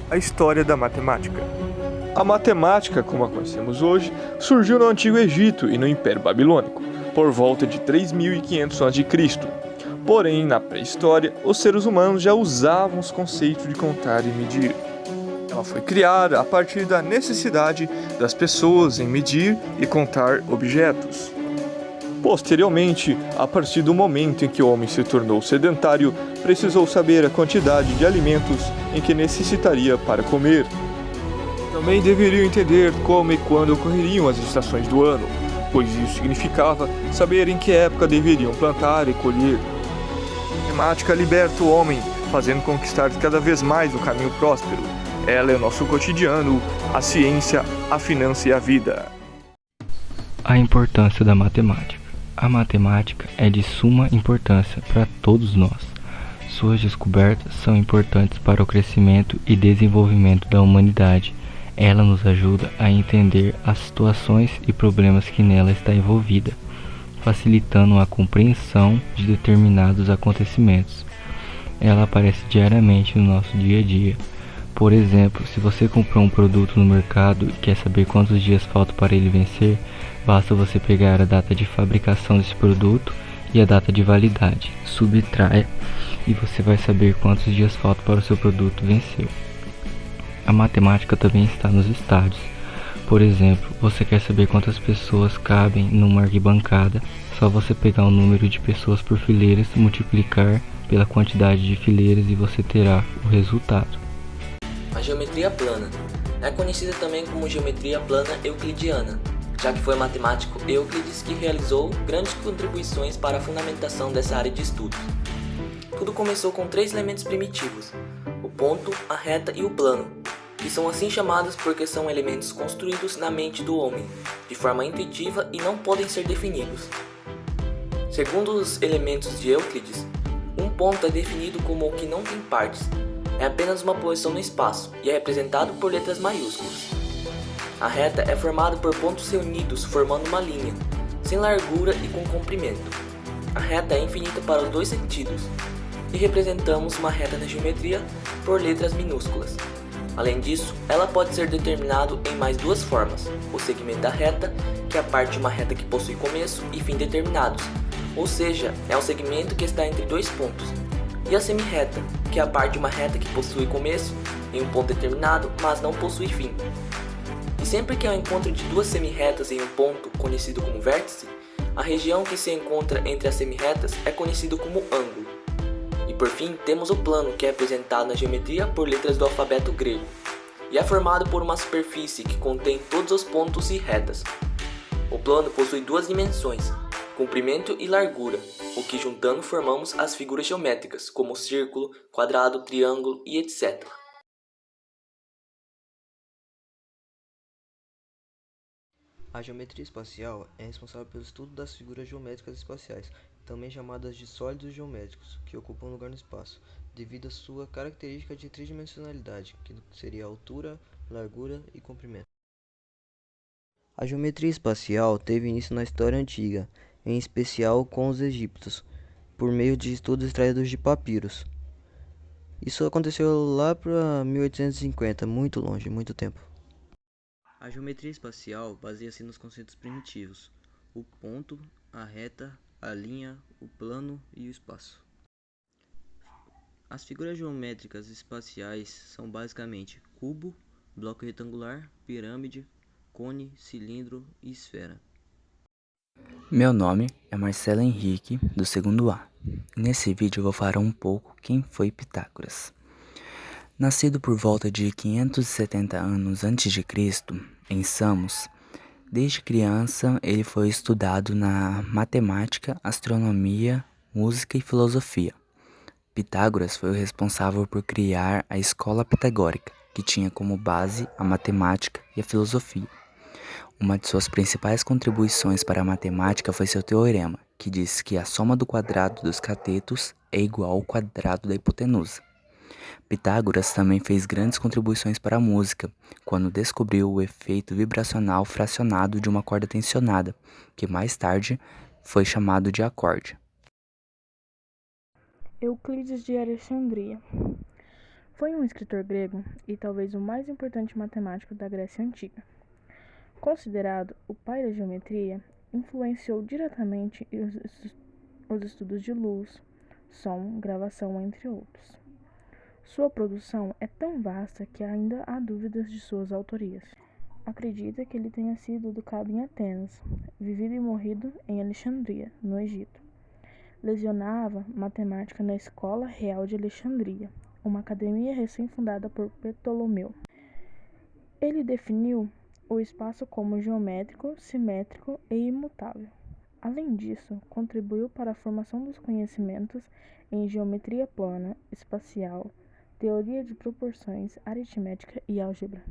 a história da matemática. A matemática, como a conhecemos hoje, surgiu no Antigo Egito e no Império Babilônico, por volta de 3500 a.C. Porém, na pré-história, os seres humanos já usavam os conceitos de contar e medir. Ela foi criada a partir da necessidade das pessoas em medir e contar objetos. Posteriormente, a partir do momento em que o homem se tornou sedentário, precisou saber a quantidade de alimentos em que necessitaria para comer. Também deveriam entender como e quando ocorreriam as estações do ano, pois isso significava saber em que época deveriam plantar e colher. A matemática liberta o homem, fazendo conquistar cada vez mais o caminho próspero. Ela é o nosso cotidiano, a ciência, a finança e a vida. A importância da matemática. A matemática é de suma importância para todos nós. Suas descobertas são importantes para o crescimento e desenvolvimento da humanidade. Ela nos ajuda a entender as situações e problemas que nela está envolvida, facilitando a compreensão de determinados acontecimentos. Ela aparece diariamente no nosso dia a dia. Por exemplo, se você comprou um produto no mercado e quer saber quantos dias faltam para ele vencer, basta você pegar a data de fabricação desse produto e a data de validade. Subtraia e você vai saber quantos dias faltam para o seu produto vencer. A matemática também está nos estádios. Por exemplo, você quer saber quantas pessoas cabem numa arquibancada? Só você pegar o número de pessoas por fileiras, multiplicar pela quantidade de fileiras e você terá o resultado. A geometria plana é conhecida também como geometria plana euclidiana, já que foi o matemático Euclides que realizou grandes contribuições para a fundamentação dessa área de estudos. Tudo começou com 3 elementos primitivos, o ponto, a reta e o plano, que são assim chamados porque são elementos construídos na mente do homem, de forma intuitiva e não podem ser definidos. Segundo os elementos de Euclides, um ponto é definido como o que não tem partes, é apenas uma posição no espaço e é representado por letras maiúsculas. A reta é formada por pontos reunidos formando uma linha, sem largura e com comprimento. A reta é infinita para os dois sentidos, e representamos uma reta na geometria por letras minúsculas. Além disso, ela pode ser determinada em mais 2 formas: o segmento da reta, que é a parte de uma reta que possui começo e fim determinados, ou seja, é um segmento que está entre 2 pontos, e a semirreta, que é a parte de uma reta que possui começo em um ponto determinado, mas não possui fim. E sempre que há o encontro de 2 semirretas em um ponto, conhecido como vértice, a região que se encontra entre as semirretas é conhecido como ângulo. E por fim, temos o plano, que é representado na geometria por letras do alfabeto grego, e é formado por uma superfície que contém todos os pontos e retas. O plano possui 2 dimensões, comprimento e largura, o que juntando formamos as figuras geométricas, como círculo, quadrado, triângulo e etc. A geometria espacial é responsável pelo estudo das figuras geométricas espaciais, também chamadas de sólidos geométricos, que ocupam lugar no espaço, devido à sua característica de tridimensionalidade, que seria altura, largura e comprimento. A geometria espacial teve início na história antiga, em especial com os egípcios, por meio de estudos extraídos de papiros. Isso aconteceu lá para 1850, muito longe, muito tempo. A geometria espacial baseia-se nos conceitos primitivos: o ponto, a reta, a linha, o plano e o espaço. As figuras geométricas espaciais são basicamente cubo, bloco retangular, pirâmide, cone, cilindro e esfera. Meu nome é Marcelo Henrique, do 2º A. Nesse vídeo eu vou falar um pouco quem foi Pitágoras. Nascido por volta de 570 anos antes de Cristo, em Samos, desde criança ele foi estudado na matemática, astronomia, música e filosofia. Pitágoras foi o responsável por criar a escola pitagórica, que tinha como base a matemática e a filosofia. Uma de suas principais contribuições para a matemática foi seu teorema, que diz que a soma do quadrado dos catetos é igual ao quadrado da hipotenusa. Pitágoras também fez grandes contribuições para a música, quando descobriu o efeito vibracional fracionado de uma corda tensionada, que mais tarde foi chamado de acorde. Euclides de Alexandria Foi um escritor grego e talvez o mais importante matemático da Grécia Antiga. Considerado o pai da geometria, influenciou diretamente os estudos de luz, som, gravação, entre outros. Sua produção é tão vasta que ainda há dúvidas de suas autorias. Acredita que ele tenha sido educado em Atenas, vivido e morrido em Alexandria, no Egito. Lecionava matemática na Escola Real de Alexandria, uma academia recém-fundada por Ptolomeu. Ele definiu o espaço como geométrico, simétrico e imutável. Além disso, contribuiu para a formação dos conhecimentos em geometria plana, espacial, teoria de proporções, aritmética e álgebra.